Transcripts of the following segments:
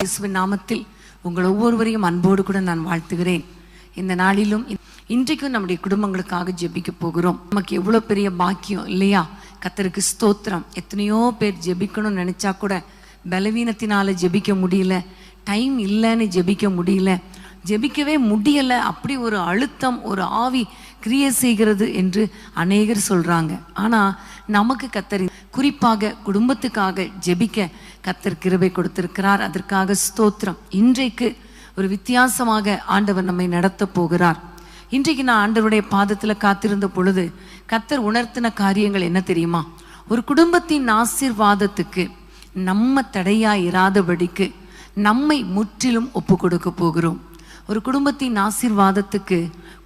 இயேசுவின் நாமத்தில் உங்கள் ஒவ்வொருவரையும் அன்போடு கூட நான் வாழ்த்துகிறேன். இந்த நாளிலும் இன்றைக்கும் நம்முடைய குடும்பங்களுக்காக ஜெபிக்க போகிறோம். நமக்கு எவ்வளோ பெரிய பாக்கியம் இல்லையா? கர்த்தருக்கு ஸ்தோத்திரம். எத்தனையோ பேர் ஜெபிக்கணும்னு நினச்சா கூட பலவீனத்தினால ஜெபிக்க முடியல, டைம் இல்லைன்னு ஜெபிக்க முடியல, ஜெபிக்கவே முடியலை. அப்படி ஒரு அழுத்தம், ஒரு ஆவி கிரியை செய்கிறது என்று அநேகர் சொல்கிறாங்க. ஆனால் நமக்கு கர்த்தர் குறிப்பாக குடும்பத்துக்காக ஜெபிக்க கர்த்தர் கிருபை கொடுத்திருக்கிறார். அதற்காக ஸ்தோத்திரம். இன்றைக்கு ஒரு வித்தியாசமாக ஆண்டவர் நம்மை நடத்த போகிறார். இன்றைக்கு நான் ஆண்டவருடைய பாதத்தில் காத்திருந்த பொழுது கர்த்தர் உணர்த்தின காரியங்கள் என்ன தெரியுமா? ஒரு குடும்பத்தின் ஆசீர்வாதத்துக்கு நம்ம தடையாக இராதபடிக்கு நம்மை முற்றிலும் ஒப்பு கொடுக்க போகிறோம். ஒரு குடும்பத்தின் ஆசீர்வாதத்துக்கு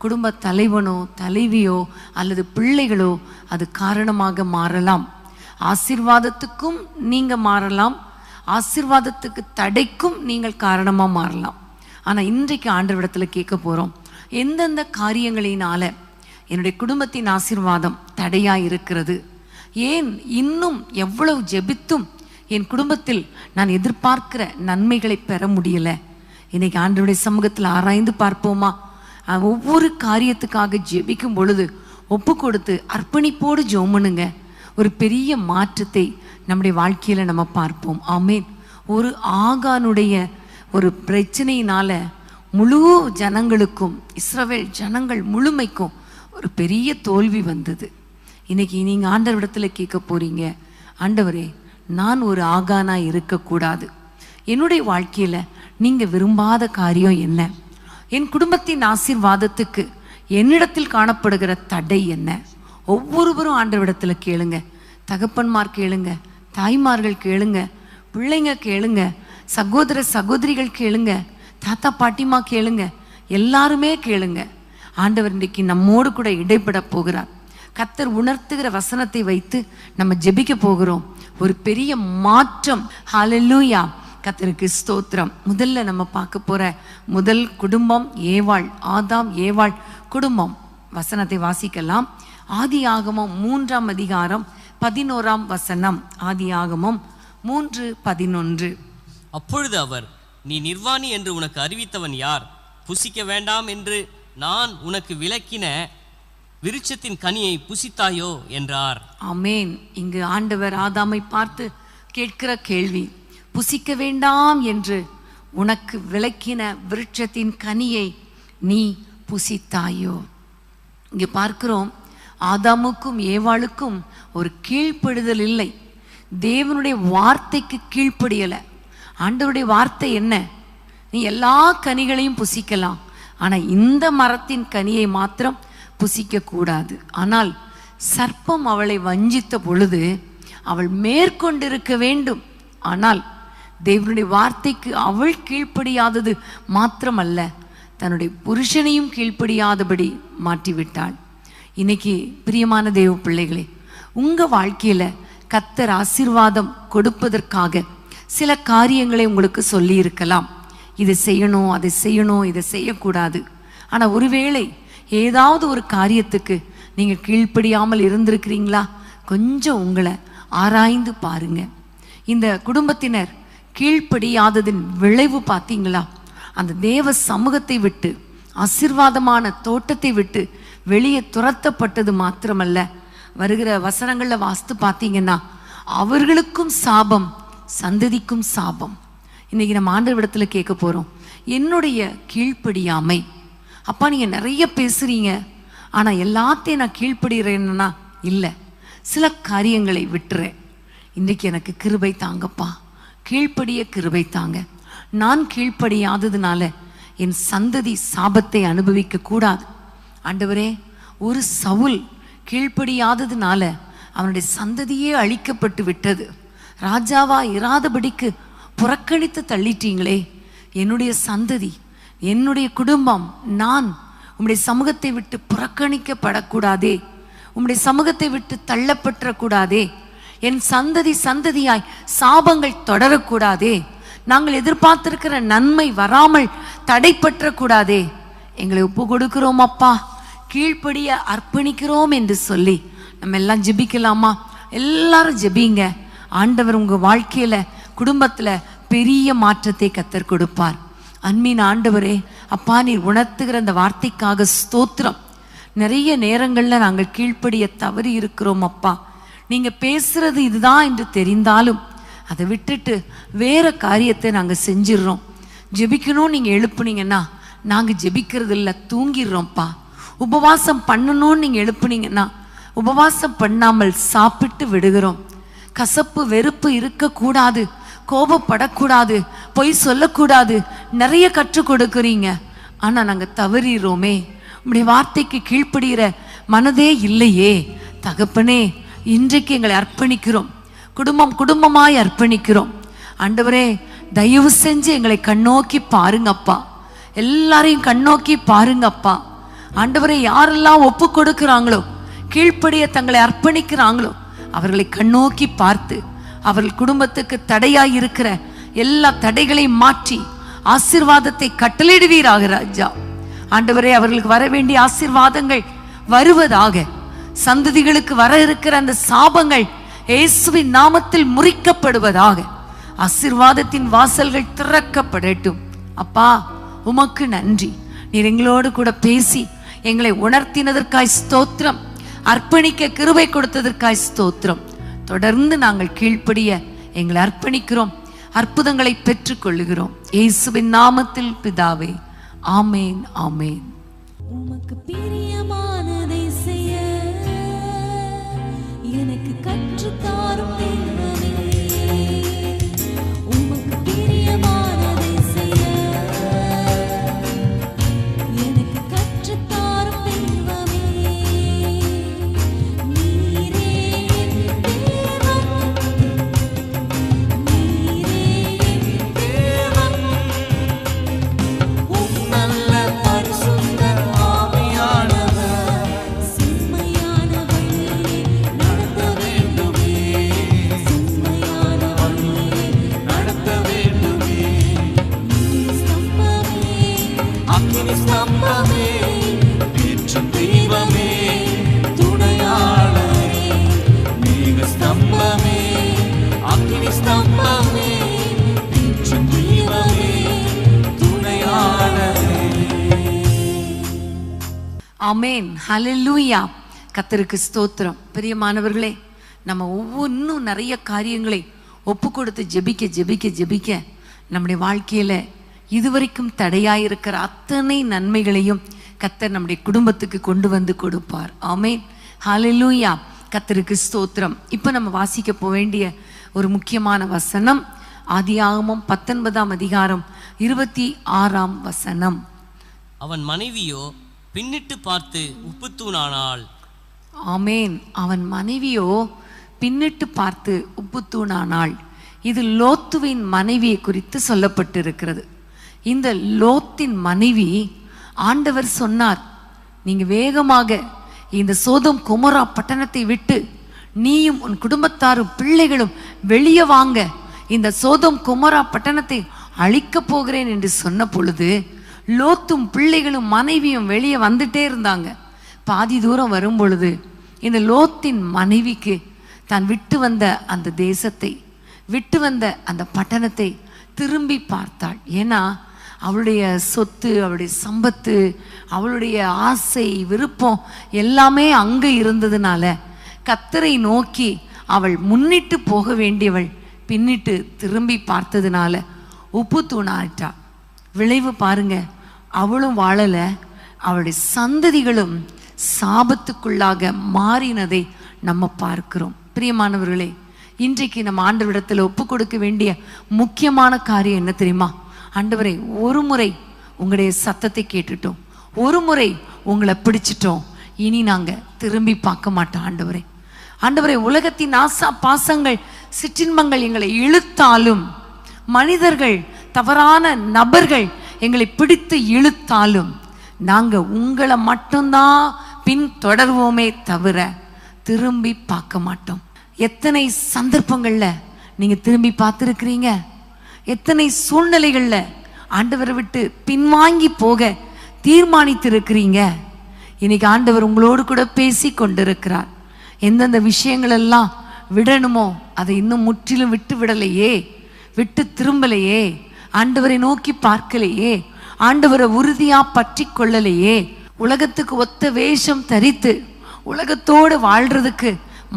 குடும்ப தலைவனோ தலைவியோ அல்லது பிள்ளைகளோ அது காரணமாக மாறலாம். ஆசீர்வாதத்துக்கும் நீங்கள் மாறலாம், ஆசீர்வாதத்துக்கு தடைக்கும் நீங்கள் காரணமாக மாறலாம். ஆனால் இன்றைக்கு ஆண்டவரிடத்தில் கேட்க போகிறோம், எந்தெந்த காரியங்களினால என்னுடைய குடும்பத்தின் ஆசீர்வாதம் தடையாக இருக்கிறது? ஏன் இன்னும் எவ்வளவு ஜெபித்தும் என் குடும்பத்தில் நான் எதிர்பார்க்கிற நன்மைகளை பெற முடியலை? இன்னைக்கு ஆண்டவருடைய சமூகத்தில் ஆராய்ந்து பார்ப்போமா? ஒவ்வொரு காரியத்துக்காக ஜெபிக்கும் பொழுது ஒப்பு கொடுத்து அர்ப்பணிப்போடு ஜெபம்னுங்க. ஒரு பெரிய மாற்றத்தை நம்முடைய வாழ்க்கையில் நம்ம பார்ப்போம். ஆமேன். ஒரு ஆகானுடைய ஒரு பிரச்சனையினால முழு ஜனங்களுக்கும், இஸ்ரவேல் ஜனங்கள் முழுமைக்கும் ஒரு பெரிய தோல்வி வந்தது. இன்னைக்கு நீங்கள் ஆண்டவரிடத்தில் கேட்க போறீங்க, ஆண்டவரே, நான் ஒரு ஆகானா இருக்கக்கூடாது. என்னுடைய வாழ்க்கையில் நீங்கள் விரும்பாத காரியம் என்ன? என் குடும்பத்தின் ஆசீர்வாதத்துக்கு என்னிடத்தில் காணப்படுகிற தடை என்ன? ஒவ்வொருவரும் ஆண்டவரிடத்தில் கேளுங்க. தகப்பன்மார் கேளுங்க, தாய்மார்கள் கேளுங்க, பிள்ளைங்க கேளுங்க, சகோதர சகோதரிகள் கேளுங்க, தாத்தா பாட்டிமா கேளுங்க, எல்லாருமே கேளுங்க. ஆண்டவர் இன்றைக்கு நம்மோடு கூட இடைப்பட போகிறார். கர்த்தர் உணர்த்துகிற வசனத்தை வைத்து நம்ம ஜெபிக்க போகிறோம். ஒரு பெரிய மாற்றம். ஹல்லேலூயா. கர்த்தருக்கு ஸ்தோத்திரம். முதல்ல நம்ம பார்க்க போற முதல் குடும்பம் ஏவாள், ஆதாம் ஏவாள் குடும்பம். வசனத்தை வாசிக்கலாம். ஆதியாகமம் 3ஆம் அதிகாரம் 11ஆம் வசனம். ஆதியாகமம் 3:11. அப்பொழுது அவர், நீ நிர்வாணி என்று உனக்கு அறிவித்தவன் யார்? புசிக்க வேண்டாம் என்று நான் உனக்கு விலக்கின விருட்சத்தின் கனியை புசித்தாயோ என்றார். ஆமேன். இங்கு ஆண்டவர் ஆதாமை பார்த்து கேட்கிற கேள்வி, புசிக்க வேண்டாம் என்று உனக்கு விலக்கின விருட்சத்தின் கனியை நீ புசித்தாயோ? இங்கே பார்க்கிறோம், ஆதாமுக்கும் ஏவாளுக்கும் ஒரு கீழ்ப்படுதல் இல்லை. தேவனுடைய வார்த்தைக்கு கீழ்ப்படியலை. ஆண்டவருடைய வார்த்தை என்ன? நீ எல்லா கனிகளையும் புசிக்கலாம், ஆனால் இந்த மரத்தின் கனியை மாத்திரம் புசிக்க கூடாது. ஆனால் சர்ப்பம் அவளை வஞ்சித்த பொழுது அவள் மேற்கொண்டிருக்க வேண்டும். ஆனால் தேவனுடைய வார்த்தைக்கு அவள் கீழ்ப்படியாதது மாத்திரமல்ல, தன்னுடைய புருஷனையும் கீழ்ப்படியாதபடி மாற்றிவிட்டாள். இன்னைக்கு பிரியமான தேவ பிள்ளைகளே, உங்கள் வாழ்க்கையில் கர்த்தர் ஆசீர்வாதம் கொடுப்பதற்காக சில காரியங்களை உங்களுக்கு சொல்லி இருக்கலாம். இதை செய்யணும், அதை செய்யணும், இதை செய்யக்கூடாது. ஆனால் ஒருவேளை ஏதாவது ஒரு காரியத்துக்கு நீங்கள் கீழ்ப்படியாமல் இருந்திருக்கிறீங்களா? கொஞ்சம் உங்களை ஆராய்ந்து பாருங்க. இந்த குடும்பத்தினர் கீழ்ப்படியாததின் விளைவு பார்த்தீங்களா? அந்த தேவ சமூகத்தை விட்டு, ஆசீர்வாதமான தோட்டத்தை விட்டு வெளியே துரத்தப்பட்டது மாத்திரமல்ல, வருகிற வசனங்களில் வாஸ்து பார்த்தீங்கன்னா அவர்களுக்கும் சாபம், சந்ததிக்கும் சாபம். இன்னைக்கு நம்ம ஆண்டவரிடத்தில் கேட்க போகிறோம், என்னுடைய கீழ்ப்படியாமை. அப்பா, நீங்கள் நிறைய பேசுகிறீங்க, ஆனால் எல்லாத்தையும் நான் கீழ்ப்படுகிறேன்னா இல்லை, சில காரியங்களை விட்டுறேன். இன்றைக்கி எனக்கு கிருபை தாங்கப்பா, கீழ்ப்படிய கிருபை தாங்க. நான் கீழ்ப்படியாததுனால என் சந்ததி சாபத்தை அனுபவிக்க கூடாது. ஆண்டவரே, ஒரு சவுல் கீழ்ப்படியாததுனால அவனுடைய சந்ததியே அழிக்கப்பட்டு விட்டது. ராஜாவா இராதபடிக்கு புறக்கணித்து தள்ளிட்டீங்களே. என்னுடைய சந்ததி, என்னுடைய குடும்பம், நான் உம்முடைய சமூகத்தை விட்டு புறக்கணிக்கப்படக்கூடாதே, உம்முடைய சமூகத்தை விட்டு தள்ளப்பட்டுறக்கூடாதே, என் சந்ததி சந்ததியாய் சாபங்கள் தொடரக்கூடாதே, நாங்கள் எதிர்பார்த்திருக்கிற நன்மை வராமல் தடைப்பற்றக்கூடாதே. எங்களை ஒப்பு கொடுக்கிறோம் அப்பா, கீழ்ப்படிய அர்ப்பணிக்கிறோம் என்று சொல்லி நம்ம எல்லாம் ஜெபிக்கலாமா? எல்லாரும் ஜெபிங்க. ஆண்டவர் உங்கள் வாழ்க்கையில், குடும்பத்தில் பெரிய மாற்றத்தை கர்த்தர் கொடுப்பார். அன்பின் ஆண்டவரே, அப்பா நீர் உணர்த்துகிற அந்த வார்த்தைக்காக ஸ்தோத்திரம். நிறைய நேரங்களில் நாங்கள் கீழ்ப்படிய தவறி இருக்கிறோம் அப்பா. நீங்கள் பேசுறது இதுதான் என்று தெரிந்தாலும் அதை விட்டுட்டு வேற காரியத்தை நாங்கள் செஞ்சிடறோம். ஜெபிக்கணும் நீங்கள் எழுப்புனீங்கன்னா நாங்கள் ஜெபிக்கிறது இல்லை, தூங்கிடுறோம்ப்பா. உபவாசம் பண்ணணும்னு நீங்கள் எழுப்புனீங்கன்னா உபவாசம் பண்ணாமல் சாப்பிட்டு விடுகிறோம். கசப்பு வெறுப்பு இருக்கக்கூடாது, கோபப்படக்கூடாது, பொய் சொல்லக்கூடாது, நிறைய கற்றுக் கொடுக்குறீங்க. ஆனால் நாங்கள் தவறிறோமே, உம்முடைய வார்த்தைக்கு கீழ்ப்படுகிற மனதே இல்லையே. தகப்பனே, இன்றைக்கு எங்களை அர்ப்பணிக்கிறோம், குடும்பமாய் அர்ப்பணிக்கிறோம். ஆண்டவரே, தயவு செஞ்சு எங்களை கண்ணோக்கி பாருங்கப்பா, எல்லாரையும் கண்ணோக்கி பாருங்கப்பா. ஆண்டவரே, யாரெல்லாம் ஒப்பு கொடுக்கிறாங்களோ, கீழ்ப்படிய தங்களை அர்ப்பணிக்கிறாங்களோ, அவர்களை கண்ணோக்கி பார்த்து அவர்கள் குடும்பத்துக்கு தடையாய் இருக்கிற எல்லா தடைகளையும் மாற்றி ஆசீர்வாதத்தை கட்டளையிடுவீராக ராஜா. ஆண்டவரே, அவர்களுக்கு வர வேண்டிய ஆசீர்வாதங்கள் வருவதாக, சந்ததிகளுக்கு வர இருக்கிற அந்த சாபங்கள் இயேசுவின் நாமத்தில் முறிக்கப்படுவதாக, ஆசீர்வாதத்தின் வாசல்கள் திறக்கப்படட்டும். அப்பா, உமக்கு நன்றி. நீர் எங்களோடு கூட பேசி எங்களை உணர்த்தினதற்காய் ஸ்தோத்திரம். அர்ப்பணிக்க கிருபை கொடுத்ததற்காய் ஸ்தோத்திரம். தொடர்ந்து நாங்கள் கீழ்ப்படிய எங்களை அர்ப்பணிக்கிறோம். அற்புதங்களை பெற்றுக் கொள்ளுகிறோம் இயேசுவின் நாமத்தில் பிதாவே, ஆமேன், ஆமேன். உமக்கு பிரியமானதை செய்ய எனக்கு கற்றுத்தாரும் தெய்வமே. உமக்கு பிரியமானதை செய்ய எனக்கு கற்றுத்தாரும் தெய்வமே. நீரே என் தேவன், நீரே என் தேவன். உம் நல்ல பரிசுத்த ஆவியானவர் செம்மையான வழியிலே நடத்த வேண்டுமே, செம்மையான வழியிலே நடத்த வேண்டுமே. நீர் ஸ்தம்பமே, அக்கினி ஸ்தம்பமே, ஏற்றும் தெய்வமே, துணையாளரே. நீங்க ஸ்தம்பமே, அக்கினி ஸ்தம்பமே, ஏற்றும் தெய்வமே, துணையாளரே. ஆமேன், ஹல்லேலூயா. கர்த்தருக்கு ஸ்தோத்திரம். பிரியமானவர்களே, நம்ம ஒவ்வொன்றும் நிறைய காரியங்களை ஒப்பு கொடுத்து ஜெபிக்க ஜெபிக்க ஜெபிக்க நம்முடைய வாழ்க்கையில இதுவரைக்கும் தடையாயிருக்கிற அத்தனை நன்மைகளையும் கர்த்தர் நம்முடைய குடும்பத்துக்கு கொண்டு வந்து கொடுப்பார். ஆமேன், ஹல்லேலூயா. கர்த்தருக்கு ஸ்தோத்திரம். இப்போ நம்ம வாசிக்க போக வேண்டிய ஒரு முக்கியமான வசனம் ஆதியாகமம் 19ஆம் அதிகாரம் 26ஆம் வசனம். அவன் மனைவியோ பின்னிட்டு பார்த்து உப்புத்தூணானாள். ஆமேன். அவன் மனைவியோ பின்னிட்டு பார்த்து உப்புத்தூணானாள். இது லோத்துவின் மனைவியை குறித்து சொல்லப்பட்டிருக்கிறது. இந்த லோத்தின் மனைவி, ஆண்டவர் சொன்னார், நீங்க வேகமாக இந்த சோதோம் கொமோரா பட்டணத்தை விட்டு நீயும் உன் குடும்பத்தாரும் பிள்ளைகளும் வெளியே வாங்க, இந்த சோதோம் கொமோரா பட்டணத்தை அழிக்க போகிறேன் என்று சொன்ன பொழுது லோத்தும் பிள்ளைகளும் மனைவியும் வெளியே வந்துட்டே இருந்தாங்க. பாதி தூரம் வரும் பொழுது இந்த லோத்தின் மனைவிக்கு தான் விட்டு வந்த அந்த தேசத்தை, விட்டு வந்த அந்த பட்டணத்தை திரும்பி பார்த்தாள். ஏன்னா அவளுடைய சொத்து, அவளுடைய சம்பத்து, அவளுடைய ஆசை விருப்பம் எல்லாமே அங்கே இருந்ததுனால கர்த்தரை நோக்கி அவள் முன்னிட்டு போக வேண்டியவள் பின்னிட்டு திரும்பி பார்த்ததுனால உப்பு தூணாயிட்டா. விளைவு பாருங்க, அவளும் வாழல, அவளுடைய சந்ததிகளும் சாபத்துக்குள்ளாக மாறினதை நம்ம பார்க்கிறோம். பிரியமானவர்களே, இன்றைக்கு நம்ம ஆண்டவரிடத்தில் ஒப்பு கொடுக்க வேண்டிய முக்கியமான காரியம் என்ன தெரியுமா? ஆண்டவரே, ஒரு முறை உங்களுடைய சத்தத்தை கேட்டுட்டோம், ஒரு முறை உங்களை பிடிச்சிட்டோம், இனி நாங்கள் திரும்பி பார்க்க மாட்டோம். ஆண்டவரே, ஆண்டவரே, உலகத்தின் ஆசா பாசங்கள் சிற்றின்பங்கள் எங்களை இழுத்தாலும், மனிதர்கள் தவறான நபர்கள் எங்களை பிடித்து இழுத்தாலும் நாங்கள் உங்களை மட்டும்தான் பின் தொடர்வோமே தவிர திரும்பி பார்க்க மாட்டோம். எத்தனை சந்தர்ப்பங்கள்ல நீங்க திரும்பி பார்த்துருக்கிறீங்க? எத்தனை சூழ்நிலைகள்ல ஆண்டவரை விட்டு பின்வாங்கி போக தீர்மானித்திருக்கிறீங்க? இன்னைக்கு ஆண்டவர் உங்களோடு கூட பேசி கொண்டிருக்கிறார். எந்தெந்த விஷயங்கள் எல்லாம் விடணுமோ அதை இன்னும் முற்றிலும் விட்டு விடலையே. விட்டு திரும்பலையே, ஆண்டவரை நோக்கி பார்க்கலையே, ஆண்டவரை உறுதியா பற்றி கொள்ளலையே, உலகத்துக்கு ஒத்த வேஷம் தரித்து உலகத்தோடு வாழ்றதுக்கு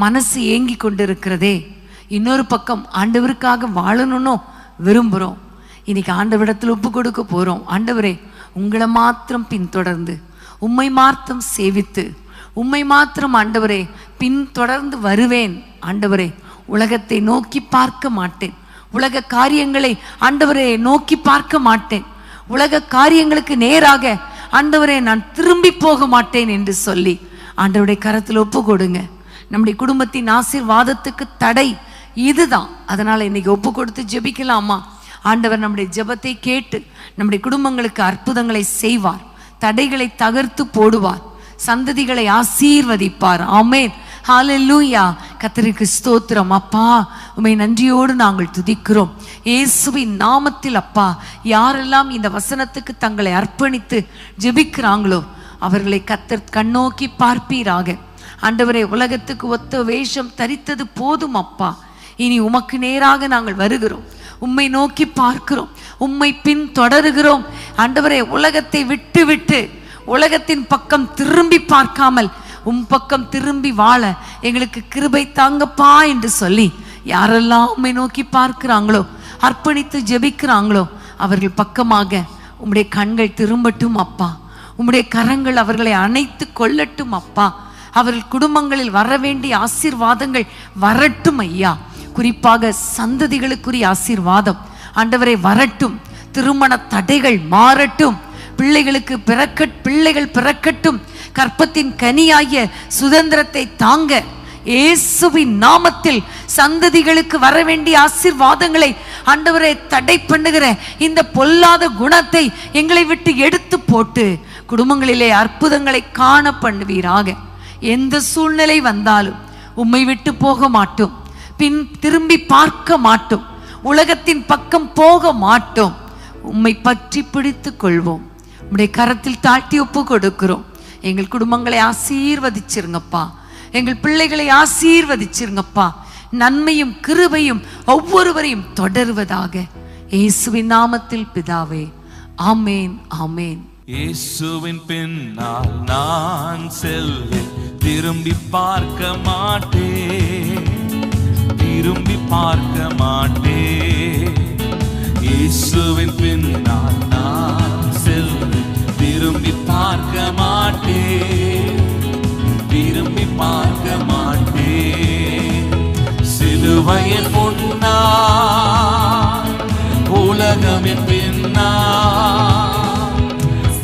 மனசு ஏங்கி கொண்டிருக்கிறதே. இன்னொரு பக்கம் ஆண்டவருக்காக வாழணும்னு விரும்புகிறோம். இன்னைக்கு ஆண்டவரிடத்தில் ஒப்பு கொடுக்க போகிறோம். ஆண்டவரே, உங்களை மாத்திரம் பின்தொடர்ந்து, உம்மை மாத்திரம் சேவித்து, உம்மை மாத்திரம் ஆண்டவரே பின்தொடர்ந்து வருவேன். ஆண்டவரே, உலகத்தை நோக்கி பார்க்க மாட்டேன், உலக காரியங்களை ஆண்டவரே நோக்கி பார்க்க மாட்டேன், உலக காரியங்களுக்கு நேராக ஆண்டவரே நான் திரும்பி போக மாட்டேன் என்று சொல்லி ஆண்டவருடைய கரத்தில் ஒப்பு கொடுங்க. நம்முடைய குடும்பத்தின் ஆசீர்வாதத்துக்கு தடை இதுதான். அதனால இன்னைக்கு ஒப்பு கொடுத்து ஜெபிக்கலாமா? ஆண்டவர் நம்முடைய ஜெபத்தை கேட்டு நம்முடைய குடும்பங்களுக்கு அற்புதங்களை செய்வார், தடைகளை தகர்த்து போடுவார், சந்ததிகளை ஆசீர்வதிப்பார். ஆமென், ஹல்லேலூயா. கர்த்தருக்கு ஸ்தோத்திரம். அப்பா, உம்மை நன்றியோடு நாங்கள் துதிக்கிறோம். இயேசுவின் நாமத்தில் அப்பா, யாரெல்லாம் இந்த வசனத்துக்கு தங்களை அர்ப்பணித்து ஜெபிக்கிறாங்களோ அவர்களை கர்த்தர் கண்ணோக்கி பார்ப்பீராக. ஆண்டவரே, உலகத்துக்கு ஒத்த வேஷம் தரித்தது போதும் அப்பா. இனி உமக்கு நேராக நாங்கள் வருகிறோம், உம்மை நோக்கி பார்க்கிறோம், உம்மை பின் தொடருகிறோம். ஆண்டவரே, உலகத்தை விட்டு விட்டு உலகத்தின் பக்கம் திரும்பி பார்க்காமல் பக்கம் திரும்பி வாழ எங்களுக்கு கிருபை தாங்கப்பா என்று சொல்லி யாரெல்லாம் உம்மை நோக்கி பார்க்கிறாங்களோ, அர்ப்பணித்து ஜெபிக்கிறாங்களோ அவர்கள் பக்கமாக உம்முடைய கண்கள் திரும்பட்டும் அப்பா. உம்முடைய கரங்கள் அவர்களை அணைத்து கொள்ளட்டும் அப்பா. அவர்கள் குடும்பங்களில் வர வேண்டிய ஆசீர்வாதங்கள் வரட்டும் ஐயா. குறிப்பாக சந்ததிகளுக்குரிய ஆசீர்வாதம் ஆண்டவரை வரட்டும். திருமண தடைகள் மாறட்டும். பிள்ளைகளுக்கு பிள்ளைகள் பிறக்கட்டும். கற்பத்தின் கனியாகிய சுதந்திரத்தை தாங்க இயேசுவின் நாமத்தில் சந்ததிகளுக்கு வர வேண்டிய ஆசீர்வாதங்களை ஆண்டவரை தடை பண்ணுகிற இந்த பொல்லாத குணத்தை எங்களை விட்டு எடுத்து போட்டு குடும்பங்களிலே அற்புதங்களை காண பண்ணுவீராக. எந்த சூழ்நிலை வந்தாலும் உம்மை விட்டு போக மாட்டோம், பின் திரும்பி பார்க்க மாட்டோம், உலகத்தின் பக்கம் போக மாட்டோம். உம்மை பற்றி பிடித்து கொள்வோம். உம்முடைய கரத்தில் தாழ்த்தி ஒப்பு கொடுக்கிறோம். எங்கள் குடும்பங்களை ஆசீர்வதிச்சிருங்கப்பா, எங்கள் பிள்ளைகளை ஆசீர்வதிச்சிருங்கப்பா. நன்மையும் கிருபையும் ஒவ்வொருவரையும் தொடருவதாக இயேசுவின் நாமத்தில் பிதாவே, ஆமேன், ஆமேன். இயேசுவின் பின்னால் நான் செல்வேன், திரும்பி பார்க்க மாட்டேன், திரும்பி பார்க்க மாட்டேன். இயேசுவின் பின்னால் நான் செல்வேன், திரும்பி பார்க்க மாட்டேன், திரும்பி பார்க்க மாட்டேன். சிலுவையின் முன்னால் உலகமின் பின்னால்,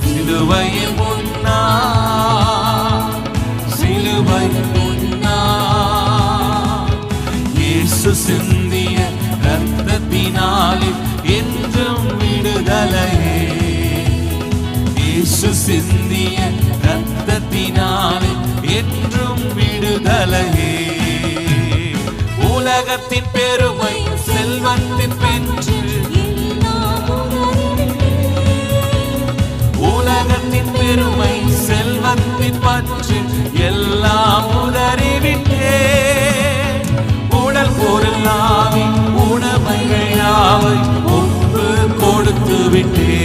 சிலுவையின் முன்னால், சிலுவையின் முன்னால் இயேசு சிந்திய இரத்தத்தினாலே என்றும் விடுதலையே, இயேசு சிந்திய இரத்தத்தினாலே என்றும் விடுதலையே. உலகத்தின் பெருமை செல்வத்தின் பெற்று, உலகத்தின் பெருமை செல்வத்தின் பற்று எல்லாம் உதறிவிட்டே, உடல் பொருள் ஆவி உடைமைகள் யாவை ஒப்பு கொடுத்து விட்டே,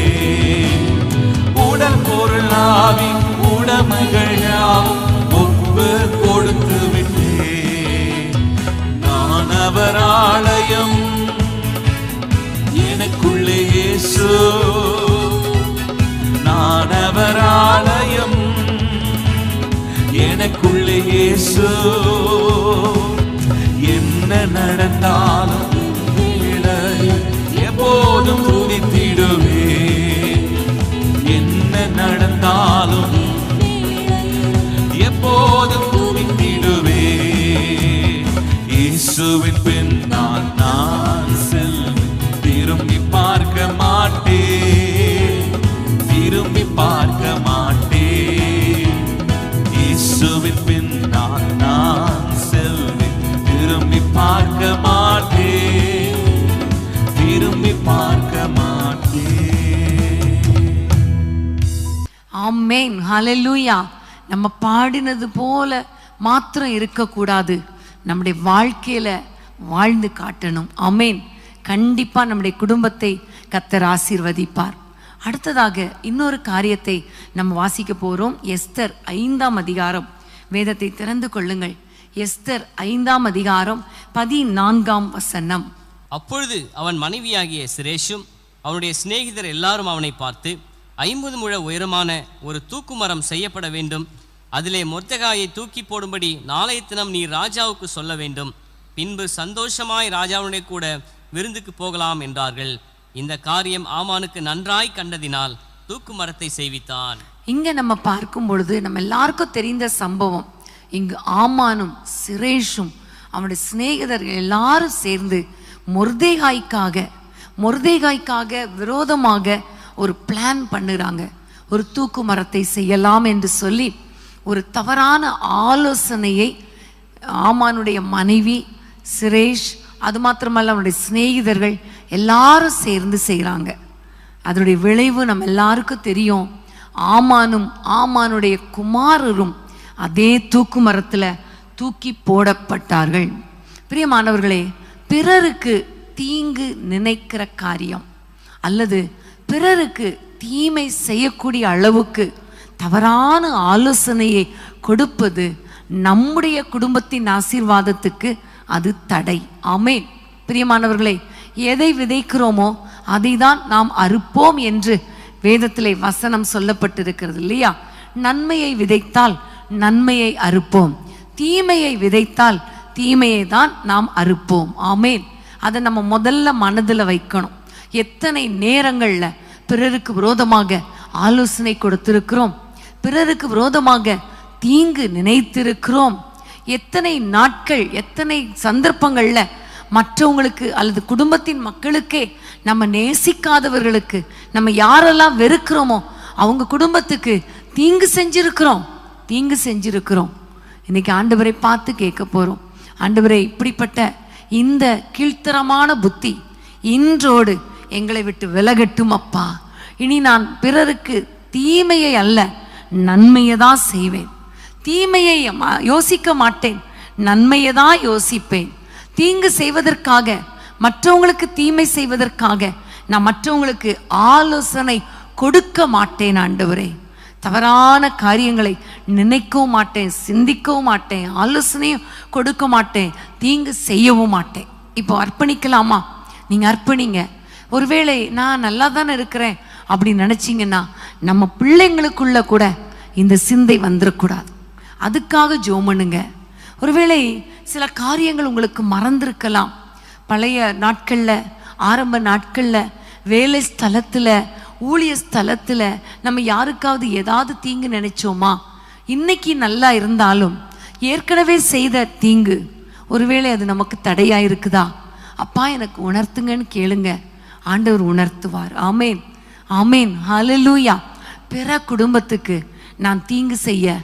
உடல் பொருள் ஆவி உடைமைகள் யாவும் ஒப்பு கொடுத்து விட்டே. நான் அவர் ஆலயம், எனக்குள்ளே இயேசு, நான் அவர் ஆலயம், எனக்குள்ளே இயேசு. என்ன நடந்தாலும் எப்போதும் துதித்திடுவே, என்ன நடந்தாலும் எப்போதும் துதித்திடுவே. இயேசுவின் பின்னால் நான் செல்வேன், திரும்பி பார்க்க மாட்டேன், திரும்பி பார்க்க மாட்டேன். இயேசுவின் பின்னால் நான் செல்வேன், திரும்பி பார்க்க மாட்டேன், திரும்பி பார்க்க மாட்டேன். ஆமென், ஹல்லேலூயா. நம்ம பாடினது போல மாத்திரம் இருக்கக்கூடாது, நம்முடைய வாழ்க்கையில வாழ்ந்து காட்டணும். ஆமென். கண்டிப்பா நம்முடைய குடும்பத்தை கர்த்தர் ஆசீர்வதிப்பார். அடுத்ததாக இன்னொரு காரியத்தை நம்ம வாசிக்க போறோம். எஸ்தர் 5ஆம் அதிகாரம். வேதத்தை திறந்து கொள்ளுங்கள். எஸ்தர் 5ஆம் அதிகாரம் 14ஆம் வசனம். அப்பொழுது அவன் மனைவியாகிய சிரேஷும் அவனுடைய சிநேகிதர் எல்லாரும் அவனை பார்த்து, 50 முழ உயரமான ஒரு தூக்குமரம் செய்யப்பட வேண்டும், அதிலே மொர்தெகாயை தூக்கி போடும்படி நாளைய தினம் நீ ராஜாவுக்கு சொல்ல வேண்டும், பின்பு சந்தோஷமாய் ராஜாவுடைய கூட விருந்துக்கு போகலாம் என்றார்கள். இந்த காரியம் ஆமானுக்கு நன்றாய் கண்டதினால் தூக்கு மரத்தை செய்வித்தான். இங்க நம்ம பார்க்கும் பொழுது நம்ம எல்லாருக்கும் தெரிந்த சம்பவம். இங்கு ஆமானும் சிரேஷும் அவனுடைய சிநேகிதர்கள் எல்லாரும் சேர்ந்து மொர்தெகாய்க்காக விரோதமாக ஒரு பிளான் பண்ணுறாங்க. ஒரு தூக்கு மரத்தை செய்யலாம் என்று சொல்லி ஒரு தவறான ஆலோசனையை ஆமானுடைய மனைவி சிரேஷ், அது மாத்திரமல்ல அவனுடைய சிநேகிதர்கள் எல்லாரும் சேர்ந்து செய்கிறாங்க. அதனுடைய விளைவு நம்ம எல்லாருக்கும் தெரியும். ஆமானும் ஆமானுடைய குமாரரும் அதே தூக்கு மரத்தில் தூக்கி போடப்பட்டார்கள். பிரியமானவர்களே, பிறருக்கு தீங்கு நினைக்கிற காரியம் அல்லது பிறருக்கு தீமை செய்யக்கூடிய அளவுக்கு தவறான ஆலோசனையை கொடுப்பது நம்முடைய குடும்பத்தின் ஆசீர்வாதத்துக்கு அது தடை. ஆமென். பிரியமானவர்களே, எதை விதைக்கிறோமோ அதை தான் நாம் அறுப்போம் என்று வேதத்திலே வசனம் சொல்லப்பட்டிருக்கிறது இல்லையா? நன்மையை விதைத்தால் நன்மையை அறுப்போம், தீமையை விதைத்தால் தீமையை தான் நாம் அறுப்போம். ஆமென். அதை நம்ம முதல்ல மனதில் வைக்கணும். எத்தனை நேரங்களில் பிறருக்கு விரோதமாக ஆலோசனை கொடுத்திருக்கிறோம், பிறருக்கு விரோதமாக தீங்கு நினைத்திருக்கிறோம். எத்தனை நாட்கள், எத்தனை சந்தர்ப்பங்கள்ல மற்றவங்களுக்கு அல்லது குடும்பத்தின் மக்களுக்கே, நம்ம நேசிக்காதவர்களுக்கு, நம்ம யாரெல்லாம் வெறுக்கிறோமோ அவங்க குடும்பத்துக்கு தீங்கு செஞ்சிருக்கிறோம். இன்னைக்கு ஆண்டவரை பார்த்து கேட்க போறோம். ஆண்டவரே, இப்படிப்பட்ட இந்த கீழ்த்தரமான புத்தி இன்றோடு எங்களை விட்டு விலகட்டும் அப்பா. இனி நான் பிறருக்கு தீமையை அல்ல நன்மையை தான் செய்வேன். தீமையை யோசிக்க மாட்டேன், நன்மையை தான் யோசிப்பேன். தீங்கு செய்வதற்காக, மற்றவங்களுக்கு தீமை செய்வதற்காக நான் மற்றவங்களுக்கு ஆலோசனை கொடுக்க மாட்டேன். ஆண்டவரே, தவறான காரியங்களை நினைக்கவும் மாட்டேன், சிந்திக்கவும் மாட்டேன், ஆலோசனையும் கொடுக்க மாட்டேன், தீங்கு செய்யவும் மாட்டேன். இப்போ அர்ப்பணிக்கலாமா? நீங்கள் அர்ப்பணிங்க. ஒருவேளை நான் நல்லா தானே இருக்கிறேன் அப்படி நினச்சிங்கன்னா நம்ம பிள்ளைங்களுக்குள்ள கூட இந்த சிந்தை வந்துடக்கூடாது. அதுக்காக ஜெபம் பண்ணுங்க. ஒருவேளை சில காரியங்கள் உங்களுக்கு மறந்திருக்கலாம். பழைய நாட்களில், ஆரம்ப நாட்களில், வேலை ஸ்தலத்தில், ஊழிய ஸ்தலத்தில் நம்ம யாருக்காவது ஏதாவது தீங்கு நினைச்சோமா? இன்னைக்கு நல்லா இருந்தாலும் ஏற்கனவே செய்த தீங்கு ஒருவேளை அது நமக்கு தடையா இருக்குதா? அப்பா எனக்கு உணர்த்துங்கன்னு கேளுங்க, ஆண்டவர் உணர்த்துவார். ஆமேன், ஆமேன், ஹல்லேலூயா. பிற குடும்பத்துக்கு நான் தீங்கு செய்ய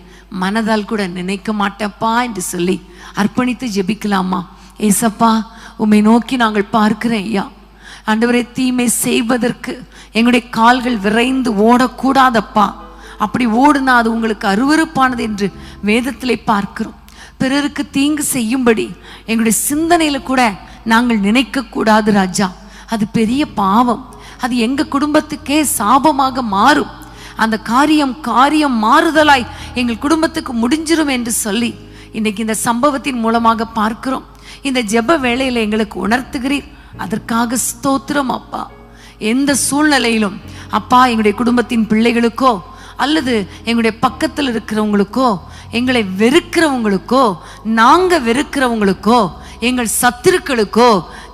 மனதால் கூட நினைக்க மாட்டேப்பா என்று சொல்லி அர்ப்பணித்து ஜெபிக்கலாமா? ஏசப்பா, உம்மை நோக்கி நாங்கள் பார்க்கிறேன் ஐயா. ஆண்டவரே, தீமை செய்வதற்கு எங்களுடைய கால்கள் விரைந்து ஓடக்கூடாதப்பா. அப்படி ஓடுனா அது உங்களுக்கு அருவருப்பானது என்று வேதத்திலே பார்க்கிறோம். பிறருக்கு தீங்கு செய்யும்படி எங்களுடைய சிந்தனையில கூட நாங்கள் நினைக்க கூடாது ராஜா. அது பெரிய பாவம். அது எங்க குடும்பத்துக்கே சாபமாக மாறும். அந்த காரியம் மாறுதலாய் எங்கள் குடும்பத்துக்கு முடிஞ்சிரும் என்று சொல்லி இன்னைக்கு இந்த சம்பவத்தின் மூலமாக பார்க்கிறோம். இந்த ஜெப வேளையில எங்களுக்கு உணர்த்துகிறீர், அதற்காக ஸ்தோத்திரம் அப்பா. எந்த சூழ்நிலையிலும் அப்பா, எங்களுடைய குடும்பத்தின் பிள்ளைகளுக்கோ அல்லது எங்களுடைய பக்கத்தில் இருக்கிறவங்களுக்கோ, எங்களை வெறுக்கிறவங்களுக்கோ, நாங்க வெறுக்கிறவங்களுக்கோ, எங்கள் சத்துருக்களுக்கோ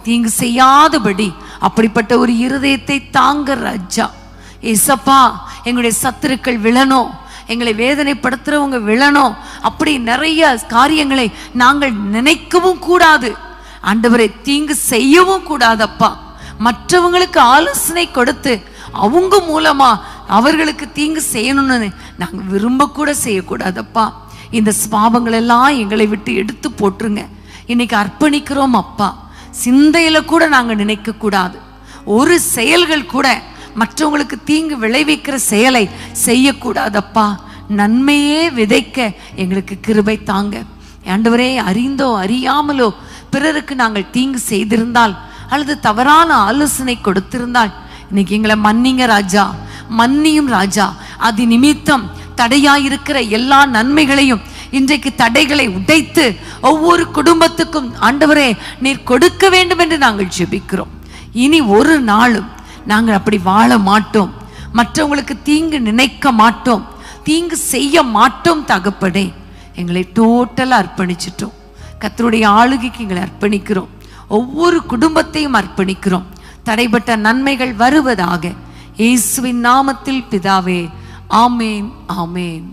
தீங்கு செய்யாதபடி அப்படிப்பட்ட ஒரு இருதயத்தை தாங்க ராஜா. ஏசப்பா, எங்களுடைய சத்துருக்கள் விழணும், எங்களை வேதனைப்படுத்துறவங்க விழணும், அப்படி நிறைய காரியங்களை நாங்கள் நினைக்கவும் கூடாது. ஆண்டவரை, தீங்கு செய்யவும் கூடாதப்பா. மற்றவங்களுக்கு ஆலோசனை கொடுத்து அவங்க மூலமா அவர்களுக்கு தீங்கு செய்யணும்னு நாங்க விரும்ப கூட செய்யக்கூடாதப்பா. இந்த பாவங்கள் எல்லாம் எங்களை விட்டு எடுத்து போட்டுருங்க. இன்னைக்கு அர்ப்பணிக்கிறோம் அப்பா. சிந்தையில கூட நாங்க நினைக்க கூடாது. ஒரு செயல்கள் கூட மற்றவங்களுக்கு தீங்கு விளைவிக்கிற செயலை செய்யக்கூடாதப்பா. நன்மையே விதைக்க எங்களுக்கு கிருபை தாங்க ஆண்டவரே. அறிந்தோ அறியாமலோ பிறருக்கு நாங்கள் தீங்கு செய்திருந்தால் அல்லது தவறான ஆலோசனை கொடுத்திருந்தால் இன்னைக்கு எங்களை மன்னிங்க ராஜா, மன்னியும் ராஜா. அது நிமித்தம் தடையாயிருக்கிற எல்லா நன்மைகளையும் இன்றைக்கு தடைகளை உடைத்து ஒவ்வொரு குடும்பத்துக்கும் ஆண்டவரே நீர் கொடுக்க வேண்டும் என்று நாங்கள் ஜெபிக்கிறோம். இனி ஒரு நாளும் நாங்கள் அப்படி வாழ மாட்டோம், மற்றவங்களுக்கு தீங்கு நினைக்க மாட்டோம், தீங்கு செய்ய மாட்டோம் தகப்பனே. எங்களை டோட்டலாக அர்ப்பணிச்சிட்டோம். கர்த்தருடைய ஆளுகைக்கு எங்களை அர்ப்பணிக்கிறோம். ஒவ்வொரு குடும்பத்தையும் அர்ப்பணிக்கிறோம். தடைப்பட்ட நன்மைகள் வருவதாக இயேசுவின் நாமத்தில் பிதாவே, ஆமேன், ஆமேன்.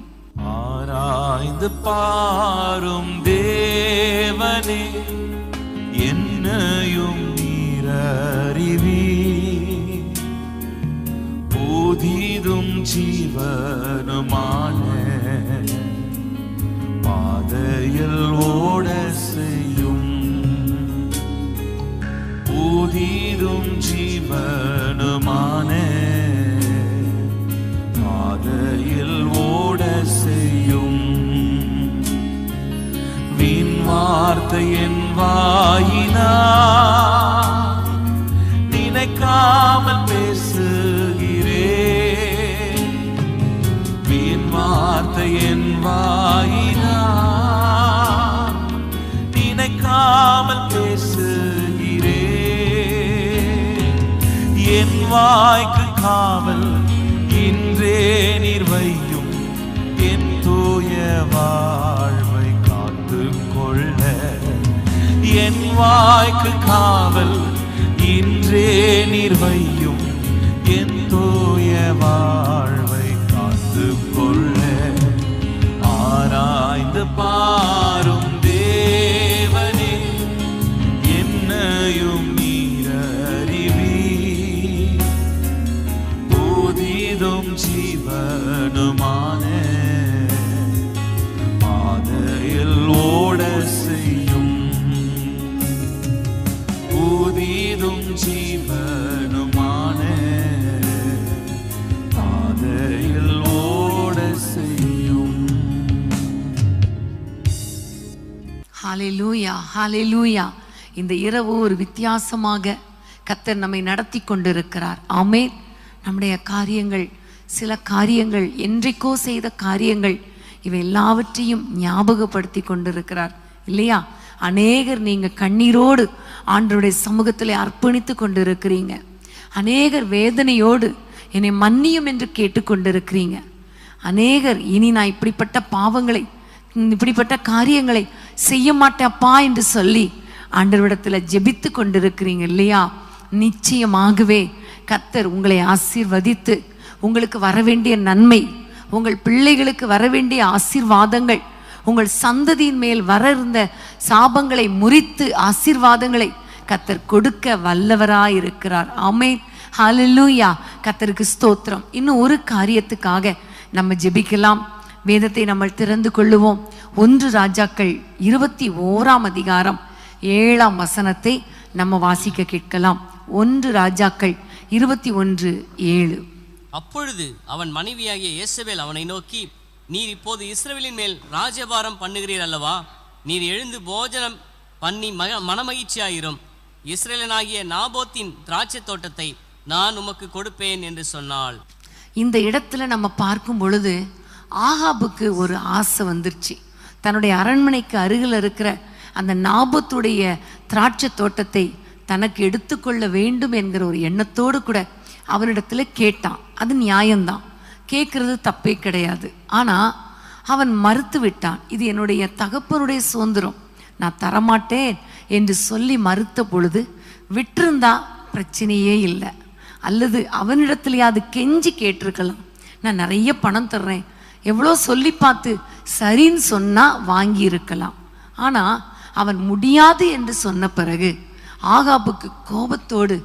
ஆராய்ந்து பாரும் தேவனே, என்னையும் நீரறிவி, புதிதும் ஜீவனுமான பாதையில் ஓட செய்யும், புதிதும் ஜீவனுமான பாதையில் ஓட செய்யும். வீண் வார்த்தை என் வாயினால் நினைக்காமல் பேசுகிறேன், வீண் வார்த்தை என் வாயினால் நினைக்காமல் பேசுகிறேன். என் வாய்க்கு காவல் இன்றே நீர் வையும், என் தூய வாழ்வை காத்து கொள்ள. என் வாய்க்கு காவல் இன்றே நீர் வையும், என் தூய வாழ்வை காத்து கொள்ள. ஆராய்ந்து பாரும் தேவனே, என்னையும் நீரறிவி, புதிதும் ஜீவனுமான பாதையில் ஓட செய்யும், புதிதும் ஜீவனுமான பாதையில் ஓட செய்யும். ஹல்லேலூயா, ஹல்லேலூயா. இந்த இரவு ஒரு வித்தியாசமாக கர்த்தர் நம்மை நடத்தி கொண்டிருக்கிறார். ஆமென். நம்முடைய காரியங்கள், சில காரியங்கள், என்றைக்கோ செய்த காரியங்கள், இவை எல்லாவற்றையும் ஞாபகப்படுத்தி கொண்டிருக்கிறார் இல்லையா? அநேகர் நீங்க கண்ணீரோடு ஆண்டவருடைய சமூகத்தில் அர்ப்பணித்து கொண்டிருக்கிறீங்க. அநேகர் வேதனையோடு என்னை மன்னியும் என்று கேட்டுக்கொண்டிருக்கிறீங்க. அநேகர் இனி நான் இப்படிப்பட்ட பாவங்களை, இப்படிப்பட்ட காரியங்களை செய்ய மாட்டேப்பா என்று சொல்லி ஆண்டவரிடத்தில் ஜெபித்து கொண்டிருக்கிறீங்க இல்லையா? நிச்சயமாகவே கர்த்தர் உங்களை ஆசீர்வதித்து உங்களுக்கு வரவேண்டிய நன்மை, உங்கள் பிள்ளைகளுக்கு வரவேண்டிய ஆசீர்வாதங்கள், உங்கள் சந்ததியின் மேல் வர இருந்த சாபங்களை முறித்து ஆசீர்வாதங்களை கர்த்தர் கொடுக்க வல்லவராயிருக்கிறார். ஆமென், ஹல்லேலூயா. கர்த்தருக்கு ஸ்தோத்திரம். இன்னும் ஒரு காரியத்துக்காக நம்ம ஜெபிக்கலாம். வேதத்தை நம்ம திறந்து கொள்ளுவோம். 1 ராஜாக்கள் 21ஆம் அதிகாரம் 7ஆம் வசனத்தை நம்ம வாசிக்க கேட்கலாம். 1 ராஜாக்கள் 21:7. அப்பொழுது அவன் மனைவியாகிய யேசபேல் அவனை நோக்கி, நீர் இப்போது இஸ்ரவேலின் மேல் ராஜ்யபாரம் பண்ணுகிறீர் அல்லவா? நீர் எழுந்து போஜனம் பண்ணி மனமகிழ்ச்சியாயிரும். இஸ்ரவேலனாகிய நாபோத்தின் திராட்சை தோட்டத்தை நான் உமக்கு கொடுப்பேன் என்று சொன்னாள். இந்த இடத்துல நம்ம பார்க்கும் பொழுது ஆகாபுக்கு ஒரு ஆசை வந்துருச்சு. தன்னுடைய அரண்மனைக்கு அருகில் இருக்கிற அந்த நாபோத்துடைய திராட்சை தோட்டத்தை தனக்கு எடுத்துக்கொள்ள வேண்டும் என்கிற ஒரு எண்ணத்தோடு கூட அவனிடத்துல கேட்டான். அது நியாயம்தான், கேட்கறது தப்பே கிடையாது. ஆனால் அவன் மறுத்து விட்டான். இது என்னுடைய தகப்பனுடைய சுதந்திரம், நான் தரமாட்டேன் என்று சொல்லி மறுத்த பொழுது விட்டிருந்தா பிரச்சனையே இல்லை. அல்லது அவனிடத்துலையாவது கெஞ்சி கேட்டிருக்கலாம், நான் நிறைய பணம் தர்றேன், எவ்வளோ சொல்லி பார்த்து சரின்னு சொன்னால் வாங்கி இருக்கலாம். ஆனால் அவன் முடியாது என்று சொன்ன பிறகு ஆகாபுக்கு கோபத்தோடு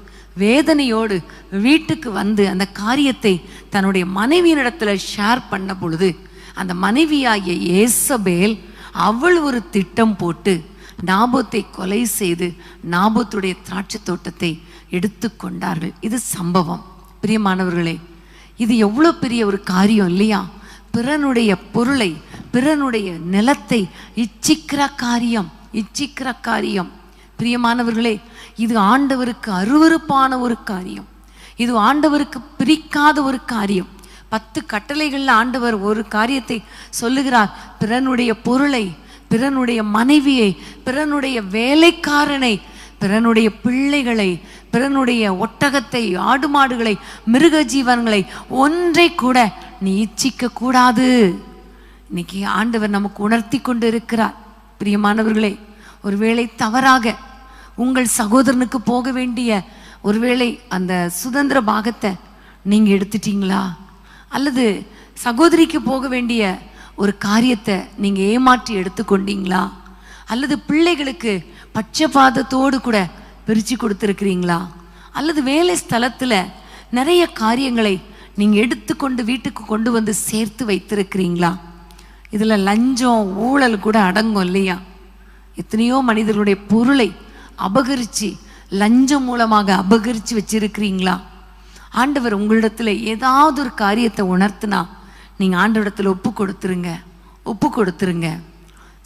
வேதனையோடு வீட்டுக்கு வந்து அந்த காரியத்தை தன்னுடைய மனைவியினிடத்தில் ஷேர் பண்ண பொழுது அந்த மனைவியாகிய யேசபேல் அவள் ஒரு திட்டம் போட்டு நாபோத்தை கொலை செய்து நாபோத்துடைய திராட்சை தோட்டத்தை எடுத்து கொண்டார்கள். இது சம்பவம். பிரியமானவர்களே, இது எவ்வளோ பெரிய ஒரு காரியம் இல்லையா? பிறனுடைய பொருளை, பிறனுடைய நிலத்தை இச்சிக்கிற காரியம். பிரியமானவர்களே, இது ஆண்டவருக்கு அருவருப்பான ஒரு காரியம். இது ஆண்டவருக்கு பிரிக்காத ஒரு காரியம். 10 கட்டளைகள்ல ஆண்டவர் ஒரு காரியத்தை சொல்லுகிறார். பிறனுடைய பொருளை, பிறனுடைய மனைவியை, பிறனுடைய வேலைக்காரனை, பிறனுடைய பிள்ளைகளை, பிறனுடைய ஒட்டகத்தை, ஆடு மாடுகளை, மிருக ஜீவன்களை ஒன்றை கூட நீ இச்சிக்க கூடாது. இன்னைக்கு ஆண்டவர் நமக்கு உணர்த்தி கொண்டு இருக்கிறார். பிரியமானவர்களே, ஒருவேளை தவறாக உங்கள் சகோதரனுக்கு போக வேண்டிய ஒருவேளை அந்த சுதந்திர பாகத்தை நீங்க எடுத்துட்டீங்களா? அல்லது சகோதரிக்கு போக வேண்டிய ஒரு காரியத்தை நீங்க ஏமாற்றி எடுத்துக்கொண்டீங்களா? அல்லது பிள்ளைகளுக்கு பட்சபாதத்தோடு கூட பிரித்து கொடுத்துருக்கிறீங்களா? அல்லது வேலை ஸ்தலத்துல நிறைய காரியங்களை நீங்க எடுத்துக்கொண்டு வீட்டுக்கு கொண்டு வந்து சேர்த்து வைத்திருக்கிறீங்களா? இதுல லஞ்சம் ஊழல் கூட அடங்கும் இல்லையா? எத்தனையோ மனிதர்களுடைய பொருளை அபகரிச்சு, லஞ்சம் மூலமாக அபகரிச்சு வச்சிருக்கிறீங்களா? ஆண்டவர் உங்களிடத்துல ஏதாவது ஒரு காரியத்தை உணர்த்தினா நீங்க ஆண்டவரிடத்துல ஒப்பு கொடுத்துருங்க.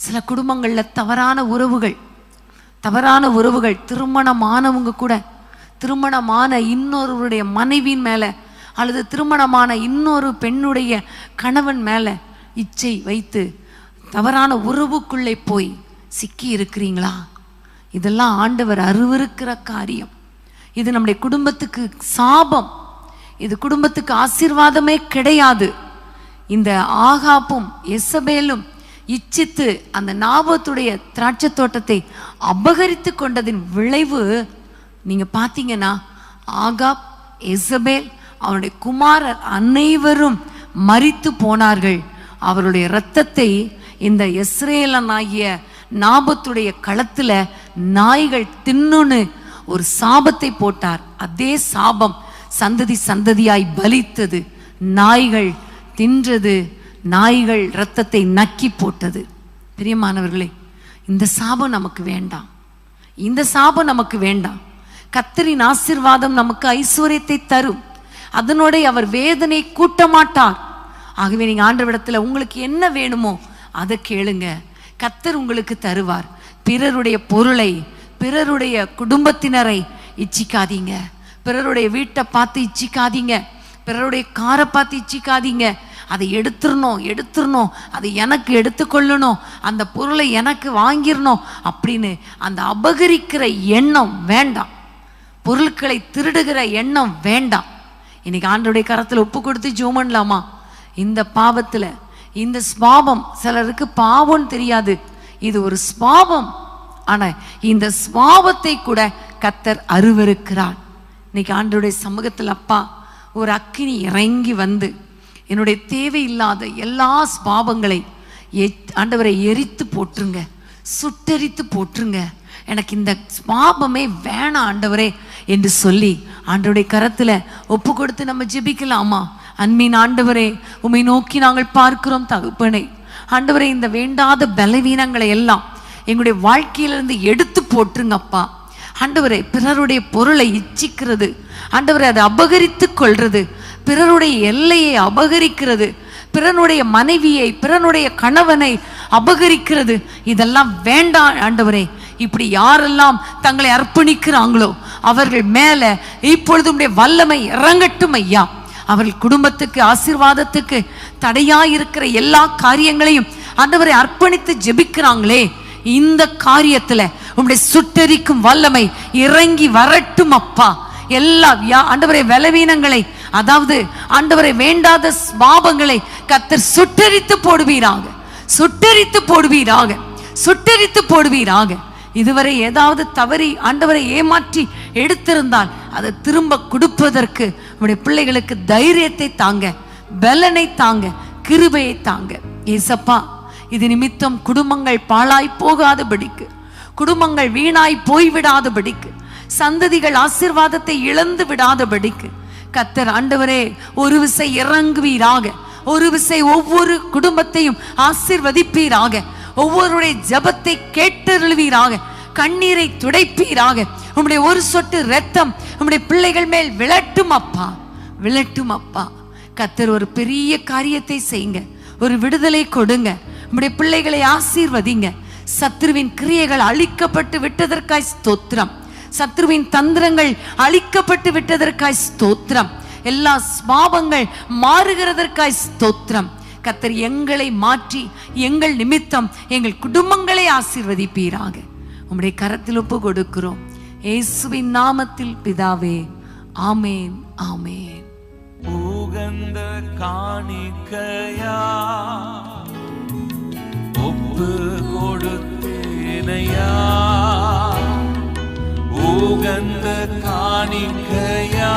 சில குடும்பங்கள்ல தவறான உறவுகள், திருமணமானவங்க கூட திருமணமான இன்னொருவருடைய மனைவியின் மேல அல்லது திருமணமான இன்னொரு பெண்ணுடைய கணவன் மேல இச்சை வைத்து தவறான உறவுக்குள்ளே போய் சிக்கி இருக்கிறீங்களா? இதெல்லாம் ஆண்டவர் அருவருக்கிற காரியம். இது நம்முடைய குடும்பத்துக்கு சாபம். இது குடும்பத்துக்கு ஆசீர்வாதமே கிடையாது. இந்த ஆகாப்பும் எசபேலும் இச்சித்து அந்த நாபோத்துடைய திராட்சை தோட்டத்தை அபகரித்து கொண்டதின் விளைவு நீங்க பார்த்தீங்கன்னா, ஆகாப், எசபேல், அவனுடைய குமாரர் அனைவரும் மரித்து போனார்கள். அவருடைய இரத்தத்தை இந்த இஸ்ரேலனாகிய நாபோத்துடைய களத்துல நாய்கள் தின்னுன்னு ஒரு சாபத்தை போட்டார். அதே சாபம் சந்ததி சந்ததியாய் பலித்தது. நாய்கள் தின்றது, நாய்கள் இரத்தத்தை நக்கி போட்டது. பிரியமானவர்களே, இந்த சாபம் நமக்கு வேண்டாம். இந்த சாபம் நமக்கு வேண்டாம். கர்த்தரின் ஆசீர்வாதம் நமக்கு ஐஸ்வர்யத்தை தரும். அதனோட அவர் வேதனை கூட்ட மாட்டார். ஆகவே நீங்க ஆண்டவரிடத்துல உங்களுக்கு என்ன வேணுமோ அதை கேளுங்க, கர்த்தர் உங்களுக்கு தருவார். பிறருடைய பொருளை, பிறருடைய குடும்பத்தினரை இச்சிக்காதீங்க. பிறருடைய வீட்டை பார்த்து இச்சிக்காதீங்க. பிறருடைய காரை பார்த்து இச்சிக்காதீங்க. அதை எடுத்துடணும், அதை எனக்கு எடுத்துக்கொள்ளணும், அந்த பொருளை எனக்கு வாங்கிடணும் அப்படின்னு அந்த அபகரிக்கிற எண்ணம் வேண்டாம். பொருட்களை திருடுகிற எண்ணம் வேண்டாம். இன்னைக்கு ஆண்டவருடைய கரத்தில் ஒப்பு கொடுத்து ஜெபம் பண்ணலாமா? இந்த பாவத்துல, இந்த ஸ்வாபம், சிலருக்கு பாவம்னு தெரியாது, இது ஒரு ஸ்வாபம். ஆனா இந்த ஸ்வாபத்தை கூட கர்த்தர் அருவருக்கிறார். இன்னைக்கு ஆண்டவருடைய சமூகத்தில் அப்பா, ஒரு அக்கினி இறங்கி வந்து என்னுடைய தேவையில்லாத எல்லா ஸ்வாபங்களை ஆண்டவரை எரித்து போட்டுருங்க, சுட்டெரித்து போட்டுருங்க. எனக்கு இந்த ஸ்வாபமே வேணாம் ஆண்டவரே என்று சொல்லி ஆண்டவருடைய கரத்துல ஒப்பு கொடுத்து நம்ம ஜெபிக்கலாமா? அன்பின் ஆண்டவரே, உம்மை நோக்கி நாங்கள் பார்க்கிறோம் தகப்பனே. ஆண்டவரே, இந்த வேண்டாத பலவீனங்களை எல்லாம் எங்களுடைய வாழ்க்கையிலிருந்து எடுத்து போட்டுருங்கப்பா. ஆண்டவரே, பிறருடைய பொருளை இச்சிக்கிறது, ஆண்டவரே அதை அபகரித்து கொள்றது, பிறருடைய எல்லையை அபகரிக்கிறது, பிறனுடைய மனைவியை, பிறனுடைய கணவனை அபகரிக்கிறது, இதெல்லாம் வேண்டாம் ஆண்டவரே. இப்படி யாரெல்லாம் தங்களை அர்ப்பணிக்கிறாங்களோ அவர்கள் மேல இப்பொழுது உம்முடைய வல்லமை இறங்கட்டும் ஐயா. அவர்கள் குடும்பத்துக்கு, ஆசீர்வாதத்துக்கு தடையாயிருக்கிற எல்லா காரியங்களையும் ஆண்டவரை அர்ப்பணித்து ஜெபிக்கிறாங்களே, இந்த காரியத்துல உம்முடைய சுட்டெரிக்கும் வல்லமை இறங்கி வரட்டும் அப்பா. எல்லா ஆண்டவரை பலவீனங்களை, அதாவது ஆண்டவரை வேண்டாத ஸ்வாபங்களை கர்த்தர் சுட்டெரித்து போடுவீராக, சுட்டெரித்து போடுவீராக, சுட்டெரித்து போடுவீராக. இதுவரை ஏதாவது தவறி ஆண்டவரை ஏமாற்றி எடுத்திருந்தால் அதை திரும்ப கொடுப்பதற்கு உடைய பிள்ளைகளுக்கு தைரியத்தை தாங்க, பலனை தாங்க, கிருபையை தாங்க ஏசப்பா. இது நிமித்தம் குடும்பங்கள் பாழாய் போகாதபடிக்கு, குடும்பங்கள் வீணாய் போய்விடாதபடிக்கு, சந்ததிகள் ஆசீர்வாதத்தை இழந்து விடாதபடிக்கு கர்த்தர் ஆண்டவரே ஒரு விசை இறங்குவீராக, ஒரு விசை ஒவ்வொரு குடும்பத்தையும் ஆசீர்வதிப்பீராக, ஒவ்வொருடைய ஜபத்தை கேட்டருள்வீராக, கண்ணீரை துடைப்பீராக. உம்முடைய ஒரு சொட்டு இரத்தம் உம்முடைய பிள்ளைகள் மேல் விழட்டும் அப்பா, விழட்டும் அப்பா. கர்த்தர் ஒரு பெரிய காரியத்தை செய்யுங்க, ஒரு விடுதலை கொடுங்க. உம்முடைய பிள்ளைகளை ஆசீர்வதிங்க, சத்ருவின் கிரியைகள் அழிக்கப்பட்டு விட்டதற்காய் ஸ்தோத்திரம். சத்ருவின் தந்திரங்கள் அழிக்கப்பட்டு விட்டதற்காய் ஸ்தோத்திரம். எல்லா பாவங்கள் மாறுகிறதற்காய் ஸ்தோத்திரம். கர்த்தர் எங்களை மாற்றி எங்கள் நிமித்தம் எங்கள் குடும்பங்களை ஆசீர்வதிப்பீராக. உம்முடைய கரத்தில் ஒப்பு கொடுக்கிறோம் இயேசுவின் நாமத்தில் பிதாவே, ஆமேன், ஆமேன். உகந்த காணிக்கையா ஒப்பு கொடுத்தேனையா, உகந்த காணிக்கையா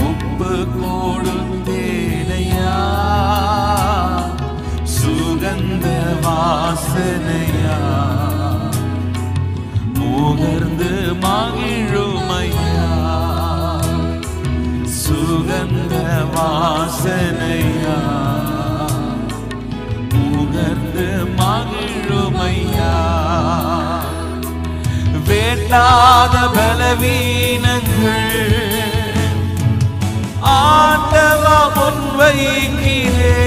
ஒப்பு கொடுத்தேனையா, சுகந்த வாசனையா முகர்ந்து மகிழுமையா, சுகந்த வாசனையா முகர்ந்து மகிழுமையா, வேண்டாத பலவீனங்கள் ஆண்டவா முன்வைக்கிறே,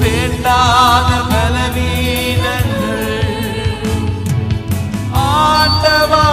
வேண்டாத பலவீனங்கள் ஆண்டவா